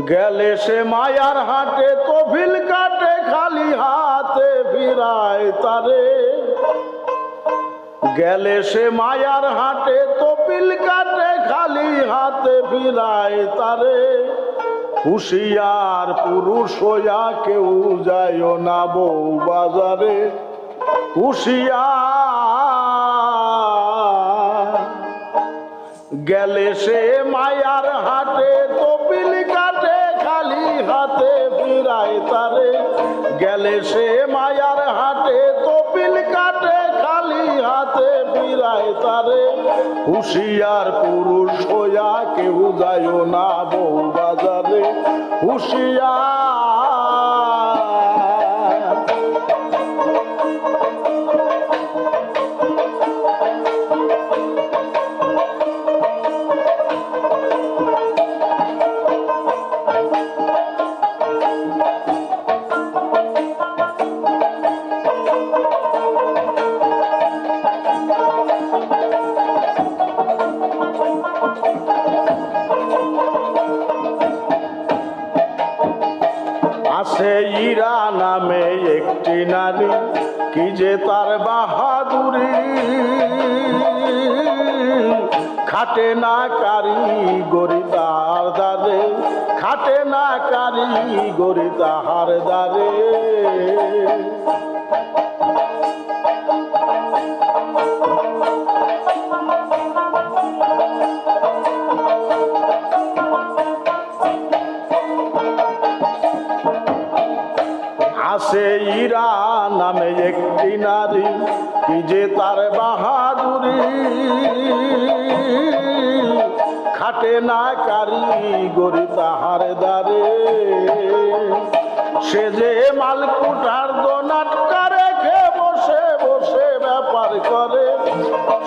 গেলে সে মায়ার হাটে তফিল কাটে খালি হাতে ফিরায় তারে। গেলে সে মায়ার হাটে তফিল কাটে খালি হাতে ফিরায় তারে। হুঁশিয়ার পুরুষ হইয়া কেউ যায় না বউ বাজারে। হুঁশিয়ার গেলে সে মায়ার হাটে তফিল কাটে খালি হাতে ফিরায় তারে। গেলে সে মায়ার হাটে তফিল কাটে খালি হাতে ফিরায় তারে। হুঁশিয়ার পুরুষ হইয়া কেউ যায় না বউ বাজারে। হুঁশিয়ার আছে ইরা নামে একটি নারী, কি যে তার বাহাদুরি। খাটে না কারিগরি তাহার দ্বারে, খাটে না কারিগরি তাহার দ্বারে। আছে ইরা নামে একটি নারী, কি যে তার বাহাদুরি। খাটে না কারিগরি তাহার দ্বারে। সে যে মালকুঠার দোনাটকা রেখে বসে বসে ব্যাপার করে।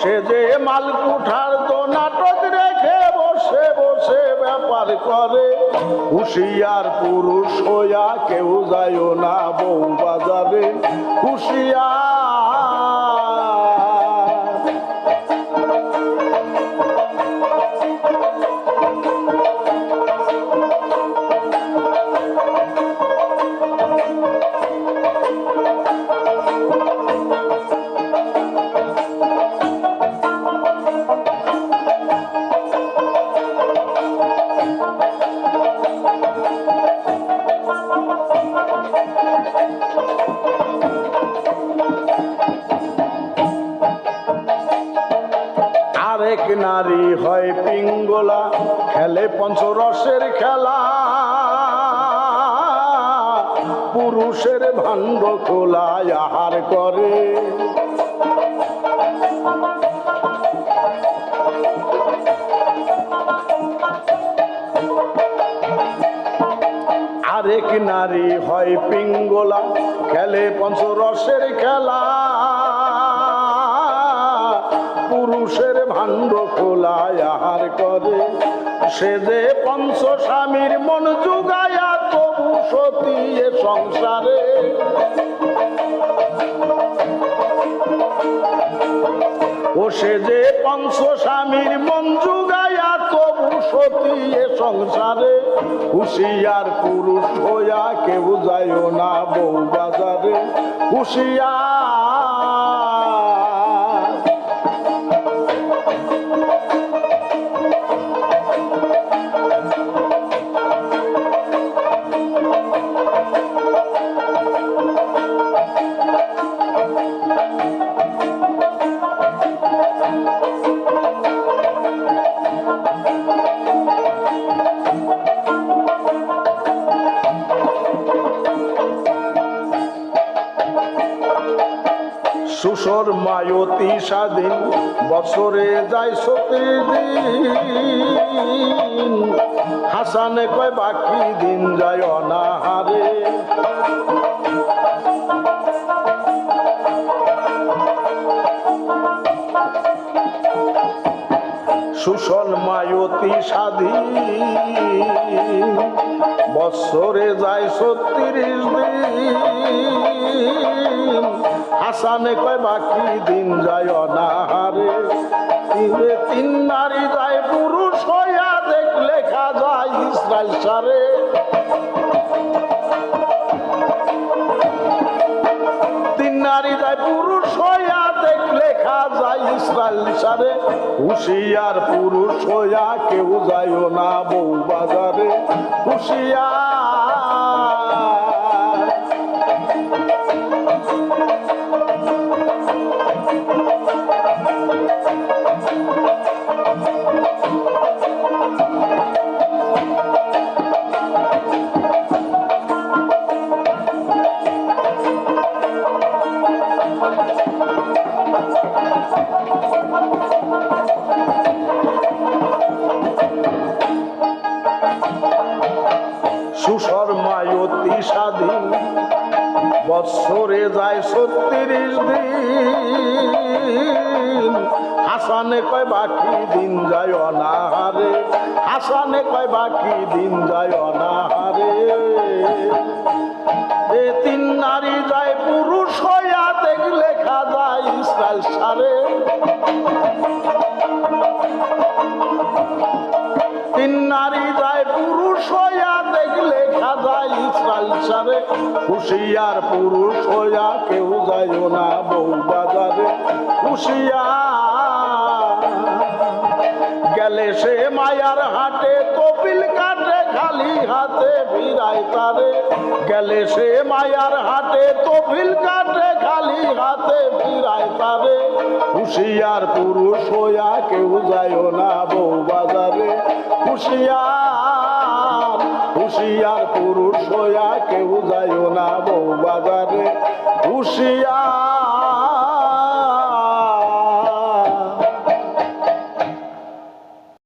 সে যে মালকুঠার দোনাটক রেখে বসে বসে ব্যাপার করে। হুঁশিয়ার পুরুষ হইয়া কেউ যায় না বউ বাজারে। হুঁশিয়ার আরেক নারী হয় পিঙ্গলা, খেলে পঞ্চরসের খেলা। পুরুষের ভাণ্ড খোলা আহার করে। আরেক নারী হয় পিঙ্গলা, খেলে পঞ্চরসের খেলা। পুরুষের ভাণ্ড খোলা আহার করে। সে যে পঞ্চ স্বামীর মন জুগায়া তবু সতী এ সংসারে। ও সে যে পঞ্চ স্বামীর মন জুগায়া তবু সতী এ সংসারে। হুঁশিয়ার পুরুষ হইয়া কেউ যায় না বউ বাজারে। হুঁশিয়ার সুসর মায়তি স্বাধীন বছরে যায় ৩০ দিন। হাসানে কয় বাকি দিন যায় অনাহারে। সুসল মায়তি স্বাধীন বছরে যায় ৩৬ দিন। হাসানে কয় বাকি দিন যায় অনাহারে। তিন নারী যায় পুরুষ হইয়া দেখলে খাজায় ইসরায়েল সারে। তিন নারী যায় পুরুষ হইয়া দেখলে খাজায় ইসরায়েল সারে। হুশিয়ার পুরুষ হইয়া কেউ যায়ও না বউ বাজারে। হুশিয়ার সুশর্মায় অতি স্বাধীন বৎসরে যায় ৩৬ দিন। হাসানে কয় বাকি দিন যায় অনাহারে। হাসানে কয় বাকি দিন যায় অনাহারে। এ তিন নারী যায় পুরুষ হইয়া দেখলে খাজায় ইসরায়েল সারে। তিন নারী যায় পুরুষ হইয়া দেখলে খাজায় ইসরায়েল সারে। হুশিয়ার পুরুষ হইয়া কেউ যায়ও না বউ বাজারে। হুশিয়ার গেলে সে মায়ার হাটে কপিল কাটে খালি হাতে ফিরায় তারে। গেলে সে মায়ার হাটে কপিল কাটে খালি হাতে ফিরায় তারে। হুশিয়ার পুরুষ হইয়া কেউ যায়ও না বউ বাজারে। হুশিয়ার হুশিয়ার পুরুষ হইয়া কেউ যায়ও না বউ বাজারে। হুশিয়ার।